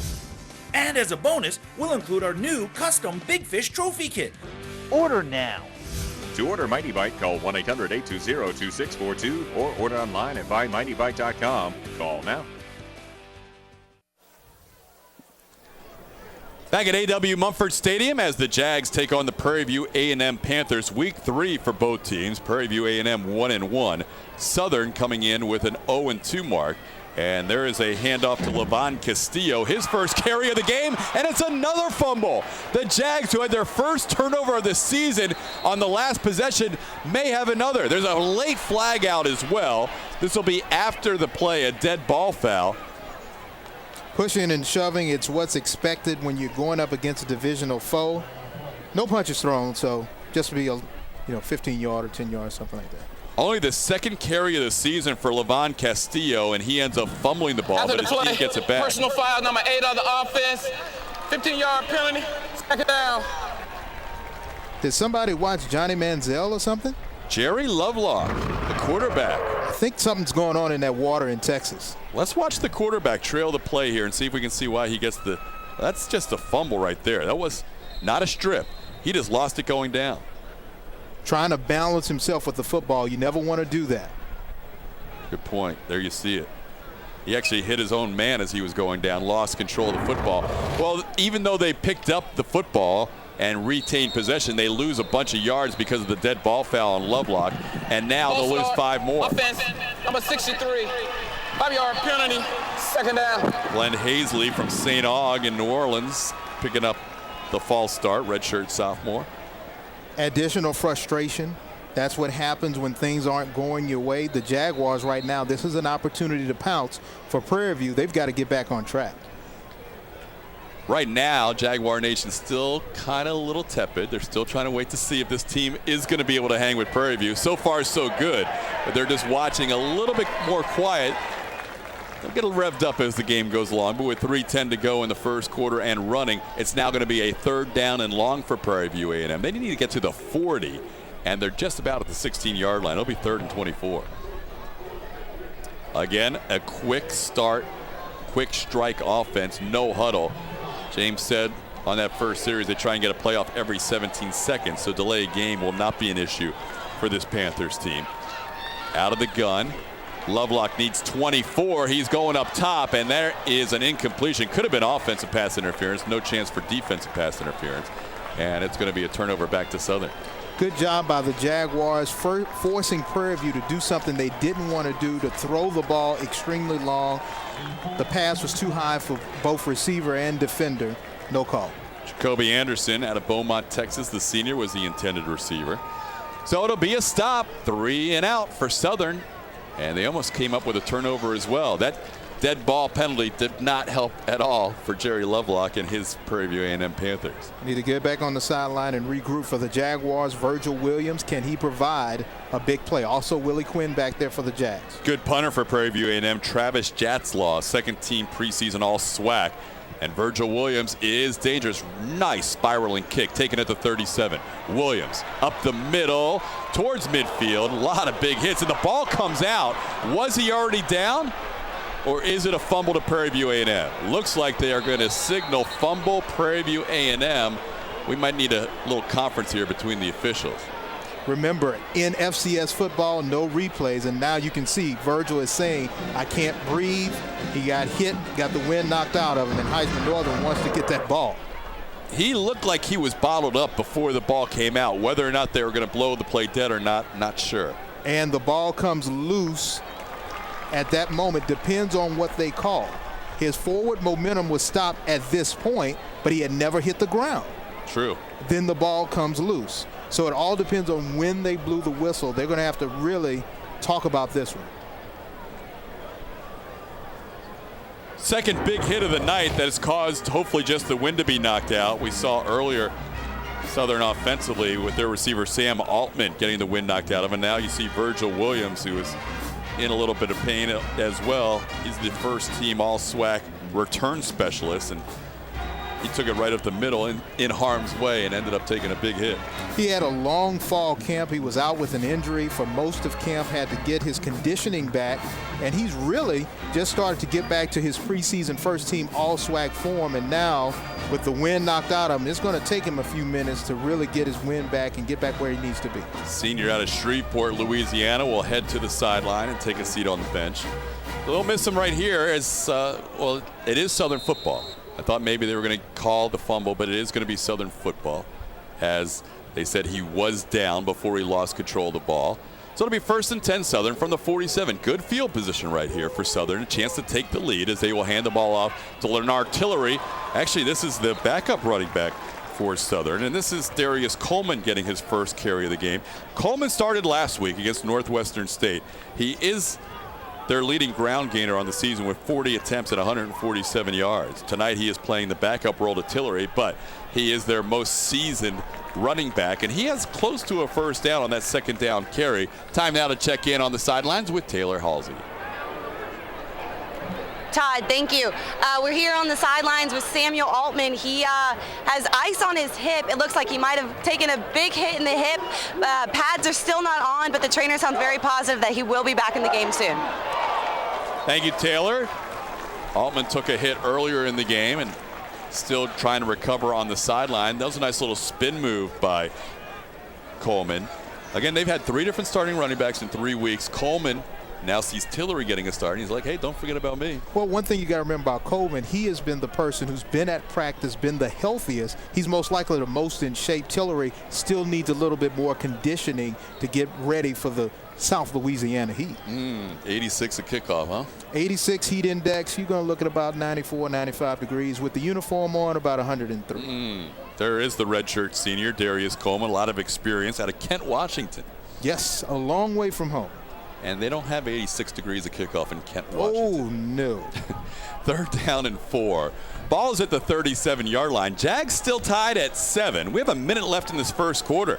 And as a bonus, we'll include our new custom Big Fish Trophy Kit. Order now. To order Mighty Bite, call 1-800-820-2642 or order online at buymightybite.com. Call now. Back at A.W. Mumford Stadium as the Jags take on the Prairie View A&M Panthers. Week 3 for both teams. Prairie View A&M 1-1. Southern coming in with an 0-2 mark. And there is a handoff to Levon Castillo, his first carry of the game, and it's another fumble. The Jags, who had their first turnover of the season on the last possession, may have another. There's a late flag out as well. This will be after the play, a dead ball foul. Pushing and shoving, it's what's expected when you're going up against a divisional foe. No punches thrown, so just be a 15-yard or 10-yard, something like that. Only the second carry of the season for Levon Castillo, and he ends up fumbling the ball, After but his team gets it back. Personal foul number 8 on the offense. 15-yard penalty. Second down. Did somebody watch Johnny Manziel or something? Jerry Lovelock, the quarterback. I think something's going on in that water in Texas. Let's watch the quarterback trail the play here and see if we can see why he gets the. That's just a fumble right there. That was not a strip. He just lost it going down. Trying to balance himself with the football. You never want to do that. Good point. There you see it. He actually hit his own man as he was going down, lost control of the football. Well, even though they picked up the football and retain possession. They lose a bunch of yards because of the dead ball foul on Lovelock, and now they'll lose 5 more. Offense, number 63, 5-yard penalty, second down. Glenn Hazley from St. Aug in New Orleans picking up the false start, redshirt sophomore. Additional frustration. That's what happens when things aren't going your way. The Jaguars right now, this is an opportunity to pounce for Prairie View. They've got to get back on track. Right now, Jaguar Nation still kind of a little tepid. They're still trying to wait to see if this team is going to be able to hang with Prairie View. So far, so good. But they're just watching a little bit more quiet. They'll get revved up as the game goes along. But with 3:10 to go in the first quarter and running, it's now going to be a 3rd down and long for Prairie View A&M. They need to get to the 40. And they're just about at the 16-yard line. It'll be 3rd and 24. Again, a quick start, quick strike offense, no huddle. James said on that first series they try and get a playoff every 17 seconds, so delay game will not be an issue for this Panthers team. Out of the gun, Lovelock needs 24. He's going up top, and there is an incompletion. Could have been offensive pass interference, no chance for defensive pass interference. And it's going to be a turnover back to Southern. Good job by the Jaguars forcing Prairie View to do something they didn't want to do, to throw the ball extremely long. The pass was too high for both receiver and defender. No call. Jacoby Anderson out of Beaumont, Texas, the senior, was the intended receiver. So it'll be a stop, 3 and out for Southern. And they almost came up with a turnover as well. That dead ball penalty did not help at all for Jerry Lovelock and his Prairie View A&M Panthers. Need to get back on the sideline and regroup for the Jaguars. Virgil Williams, can he provide a big play? Also Willie Quinn back there for the Jags. Good punter for Prairie View A&M, Travis Jatzlaw, second team preseason all SWAC. And Virgil Williams is dangerous. Nice spiraling kick, taking it to 37. Williams up the middle towards midfield. A lot of big hits, and the ball comes out. Was he already down? Or is it a fumble to Prairie View A&M? Looks like they are going to signal fumble Prairie View A&M. We might need a little conference here between the officials. Remember, in FCS football, no replays, and now you can see Virgil is saying, I can't breathe. He got hit, got the wind knocked out of him, and Heisman Northern wants to get that ball. He looked like he was bottled up before the ball came out. Whether or not they were going to blow the play dead or not sure. And the ball comes loose at that moment, depends on what they call. His forward momentum was stopped at this point, but he had never hit the ground. True. Then the ball comes loose. So it all depends on when they blew the whistle. They're going to have to really talk about this one. Second big hit of the night that has caused hopefully just the wind to be knocked out. We saw earlier Southern offensively with their receiver Sam Altman getting the wind knocked out of him. And now you see Virgil Williams, who is in a little bit of pain as well. He's the first team all SWAC return specialist, and he took it right up the middle in harm's way and ended up taking a big hit. He had a long fall camp. He was out with an injury for most of camp, had to get his conditioning back, and he's really just started to get back to his preseason first team all SWAC form. And now with the wind knocked out of him, it's going to take him a few minutes to really get his wind back and get back where he needs to be. Senior out of Shreveport, Louisiana, will head to the sideline and take a seat on the bench. They'll miss him right here as, well, it is Southern football. I thought maybe they were going to call the fumble, but it is going to be Southern football, as they said he was down before he lost control of the ball. So it'll be 1st and 10 Southern from the 47. Good field position right here for Southern. A chance to take the lead as they will hand the ball off to Leonard Tillery. Actually, this is the backup running back for Southern, and this is Darius Coleman getting his first carry of the game. Coleman started last week against Northwestern State. He is their leading ground gainer on the season with 40 attempts and 147 yards. Tonight he is playing the backup role to Tillery, but he is their most seasoned running back, and he has close to a first down on that second down carry. Time now to check in on the sidelines with Taylor Halsey. Todd, thank you. We're here on the sidelines with Samuel Altman. He has ice on his hip. It looks like he might have taken a big hit in the hip. Pads are still not on, but the trainer sounds very positive that he will be back in the game soon. Thank you, Taylor. Altman took a hit earlier in the game and still trying to recover on the sideline. That was a nice little spin move by Coleman. Again, they've had 3 different starting running backs in 3 weeks. Coleman Now sees Tillery getting a start, and he's like, hey, don't forget about me. Well, one thing you got to remember about Coleman, he has been the person who's been at practice, been the healthiest. He's most likely the most in shape. Tillery still needs a little bit more conditioning to get ready for the South Louisiana heat. 86 a kickoff, huh? 86 heat index. You're going to look at about 94, 95 degrees. With the uniform on, about 103. There is the redshirt senior, Darius Coleman, a lot of experience out of Kent, Washington. Yes, a long way from home. And they don't have 86 degrees of kickoff in Kent, Washington. Oh, no. 3rd down and 4. Ball's at the 37-yard line. Jags still tied at 7. We have a minute left in this first quarter.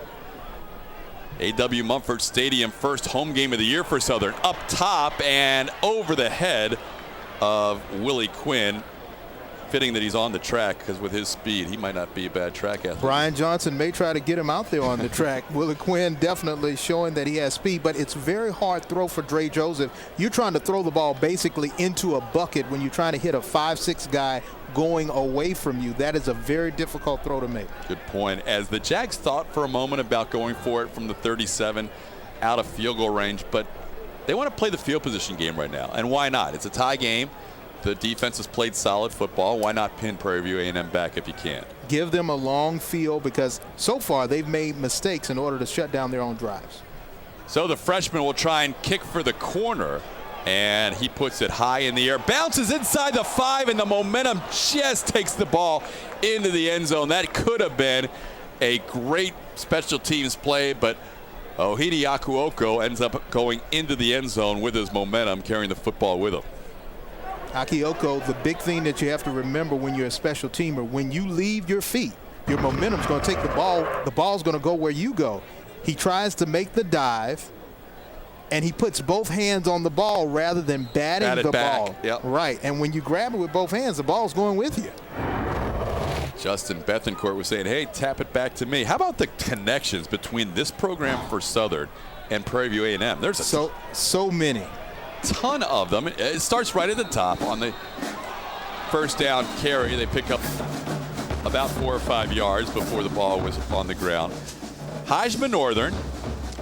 A.W. Mumford Stadium, first home game of the year for Southern. Up top and over the head of Willie Quinn. Fitting that he's on the track, because with his speed, he might not be a bad track athlete. Brian Johnson may try to get him out there on the track. Willie Quinn definitely showing that he has speed, but it's very hard throw for Dre Joseph. You're trying to throw the ball basically into a bucket when you're trying to hit a 5'6" guy going away from you. That is a very difficult throw to make. Good point. As the Jags thought for a moment about going for it from the 37 out of field goal range, but they want to play the field position game right now. And why not? It's a tie game. The defense has played solid football. Why not pin Prairie View A&M back if you can? Give them a long field, because so far they've made mistakes in order to shut down their own drives. So the freshman will try and kick for the corner, and he puts it high in the air. Bounces inside the 5, and the momentum just takes the ball into the end zone. That could have been a great special teams play, but Ohidi Akuoko ends up going into the end zone with his momentum, carrying the football with him. Akioko, the big thing that you have to remember when you're a special teamer, when you leave your feet, your momentum's going to take the ball's going to go where you go. He tries to make the dive, and he puts both hands on the ball rather than batting the ball. Yep. Right, and when you grab it with both hands, the ball's going with you. Justin Bethencourt was saying, hey, tap it back to me. How about the connections between this program for Southern and Prairie View A&M? There's so many. Ton of them. It starts right at the top on the first down carry. They pick up about 4 or 5 yards before the ball was on the ground. Heisman Northern.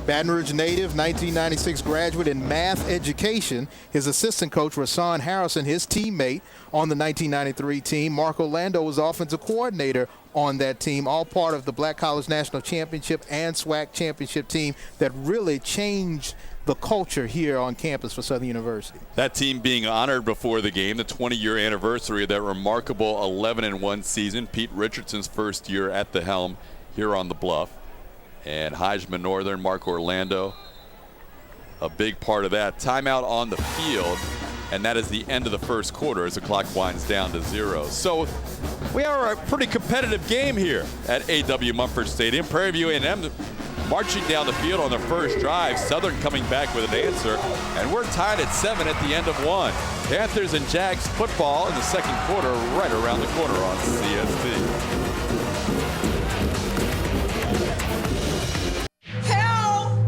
Baton Rouge native, 1996 graduate in math education. His assistant coach, Rasan Harrison, his teammate on the 1993 team. Mark Orlando was offensive coordinator on that team, all part of the Black College National Championship and SWAC Championship team that really changed the culture here on campus for Southern University. That team being honored before the game, the 20-year anniversary of that remarkable 11-1 season. Pete Richardson's first year at the helm here on the Bluff. And Heisman Northern, Mark Orlando, a big part of that. Timeout on the field, and that is the end of the first quarter as the clock winds down to 0. So we are a pretty competitive game here at A.W. Mumford Stadium. Prairie View A&M marching down the field on their first drive. Southern coming back with an answer, and we're tied at 7 at the end of 1. Panthers and Jags football in the second quarter right around the corner on CST.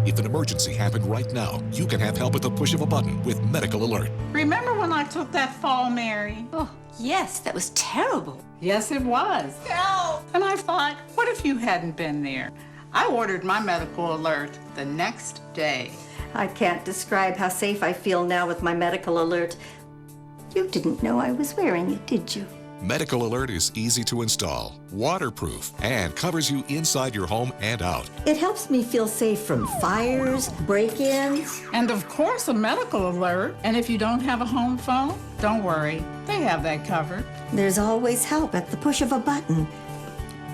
If an emergency happened right now, you can have help at the push of a button with Medical Alert. Remember when I took that fall, Mary? Oh, yes, that was terrible. Yes, it was. Help! And I thought, what if you hadn't been there? I ordered my Medical Alert the next day. I can't describe how safe I feel now with my Medical Alert. You didn't know I was wearing it, did you? Medical Alert is easy to install, waterproof, and covers you inside your home and out. It helps me feel safe from fires, break-ins. And of course, a Medical Alert. And if you don't have a home phone, don't worry. They have that covered. There's always help at the push of a button.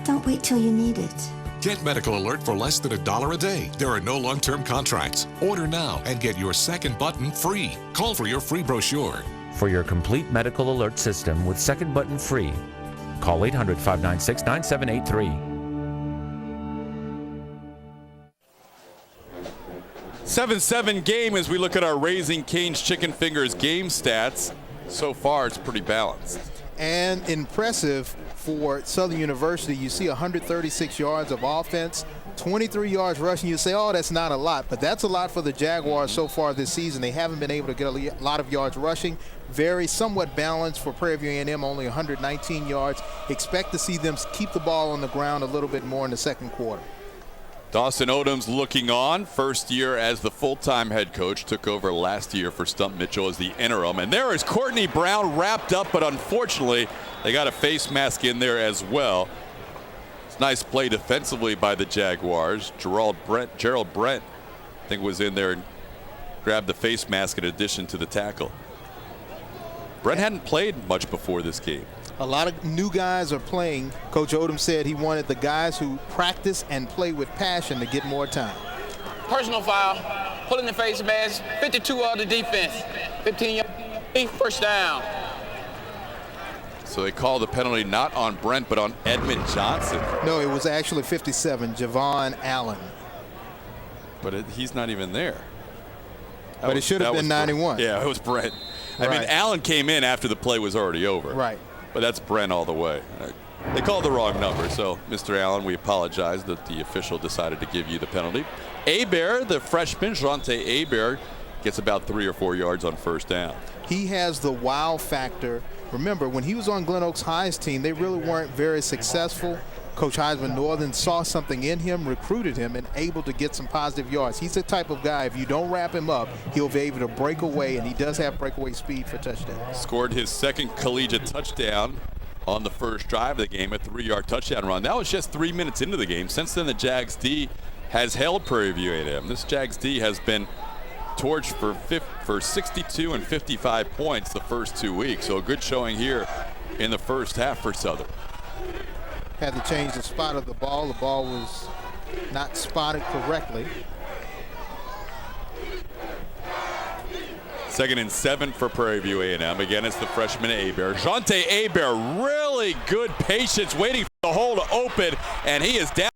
Don't wait till you need it. Get Medical Alert for less than $1 a day. There are no long-term contracts. Order now and get your second button free. Call for your free brochure. For your complete medical alert system with second button free, call 800-596-9783. 7-7 game as we look at our Raising Cane's Chicken Fingers game stats. So far, it's pretty balanced. And impressive for Southern University. You see 136 yards of offense, 23 yards rushing. You say, oh, that's not a lot, but that's a lot for the Jaguars so far this season. They haven't been able to get a lot of yards rushing. Very somewhat balanced for Prairie View A&M, only 119 yards. Expect to see them keep the ball on the ground a little bit more in the second quarter. Dawson Odom's looking on. First year as the full-time head coach. Took over last year for Stump Mitchell as the interim. And there is Courtney Brown wrapped up, but unfortunately, they got a face mask in there as well. It's nice play defensively by the Jaguars. Gerald Brent, I think, was in there and grabbed the face mask in addition to the tackle. Brent hadn't played much before this game. A lot of new guys are playing. Coach Odom said he wanted the guys who practice and play with passion to get more time. Personal foul, pulling the face mask, 52 of the defense, 15 first down. So they called the penalty not on Brent, but on Edmund Johnson. No, it was actually 57, Javon Allen. But he's not even there. But it should have been 91. Yeah, it was Brent. Right. I mean, Allen came in after the play was already over. Right. But that's Brent all the way. They called the wrong number, so Mr. Allen, we apologize that the official decided to give you the penalty. Hebert, the freshman, Jonte Hebert, gets about 3 or 4 yards on first down. He has the wow factor. Remember, when he was on Glen Oaks High's team, they really weren't very successful. Coach Heisman Northern saw something in him, recruited him, and able to get some positive yards. He's the type of guy, if you don't wrap him up, he'll be able to break away, and he does have breakaway speed for touchdowns. Scored his second collegiate touchdown on the first drive of the game, a 3-yard touchdown run. That was just 3 minutes into the game. Since then, the Jags D has held Prairie View A&M. This Jags D has been torched for 62 and 55 points the first 2 weeks. So a good showing here in the first half for Southern. Had to change the spot of the ball. The ball was not spotted correctly. 2nd and 7 for Prairie View A&M. Again, it's the freshman Hebert. Jonte Hebert, really good patience, waiting for the hole to open, and he is down.